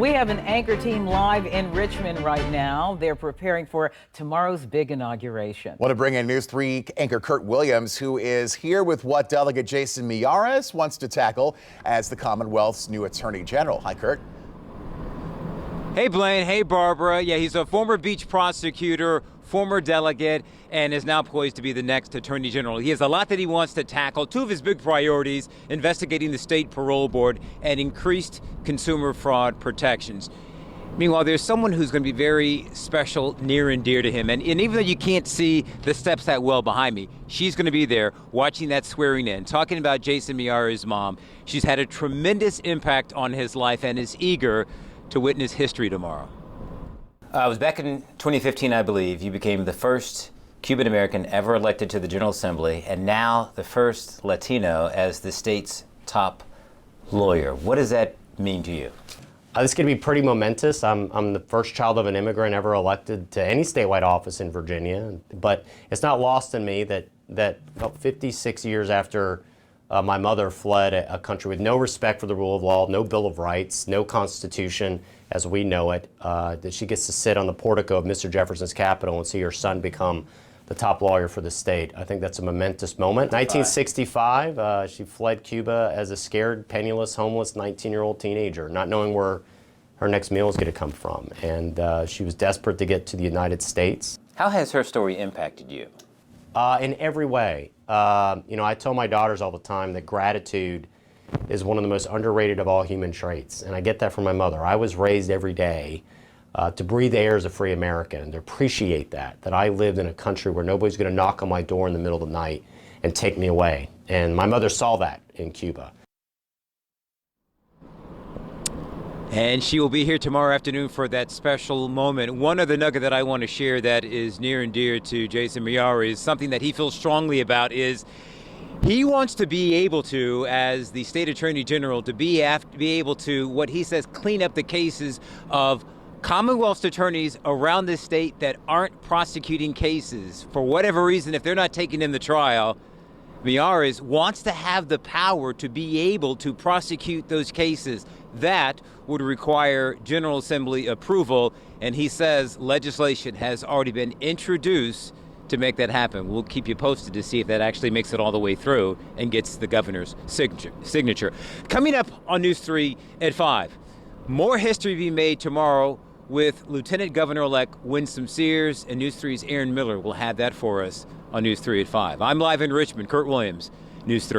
We have an anchor team live in Richmond right now. They're preparing for tomorrow's big inauguration. Want to bring in News 3 anchor Kurt Williams, who is here with what Delegate Jason Miyares wants to tackle as the Commonwealth's new Attorney General. Hi, Kurt. Hey, Blaine. Hey, Barbara. Yeah, he's a former beach prosecutor, former delegate, and is now poised to be the next Attorney General. He has a lot that he wants to tackle. Two of his big priorities, investigating the state parole board and increased consumer fraud protections. Meanwhile, there's someone who's going to be very special, near and dear to him. And even though you can't see the steps that well behind me, she's going to be there watching that swearing in, talking about Jason Miyares' mom. She's had a tremendous impact on his life and is eager to witness history tomorrow. It was back in 2015, I believe, you became the first Cuban American ever elected to the General Assembly, and now the first Latino as the state's top lawyer. What does that mean to you? This is going to be pretty momentous. I'm the first child of an immigrant ever elected to any statewide office in Virginia, but it's not lost on me that about 56 years after my mother fled a country with no respect for the rule of law, no Bill of Rights, no Constitution as we know it, that she gets to sit on the portico of Mr. Jefferson's Capitol and see her son become the top lawyer for the state. I think that's a momentous moment. 1965, she fled Cuba as a scared, penniless, homeless 19-year-old teenager, not knowing where her next meal is going to come from. And she was desperate to get to the United States. How has her story impacted you? In every way. I tell my daughters all the time that gratitude is one of the most underrated of all human traits. And I get that from my mother. I was raised every day to breathe the air as a free American and to appreciate that I lived in a country where nobody's going to knock on my door in the middle of the night and take me away. And my mother saw that in Cuba. And she will be here tomorrow afternoon for that special moment. One other nugget that I want to share that is near and dear to Jason Miyares, something that he feels strongly about, is he wants to be able to, as the state attorney general, to be able to, what he says, clean up the cases of Commonwealth attorneys around this state that aren't prosecuting cases. For whatever reason, if they're not taking them to trial, Miyares wants to have the power to be able to prosecute those cases. That would require General Assembly approval, and he says legislation has already been introduced to make that happen. We'll keep you posted to see if that actually makes it all the way through and gets the governor's signature. Coming up on News 3 at 5, more history being made tomorrow with Lieutenant Governor-elect Winsome Sears, and News 3's Aaron Miller will have that for us on News 3 at 5. I'm live in Richmond. Kurt Williams, News 3.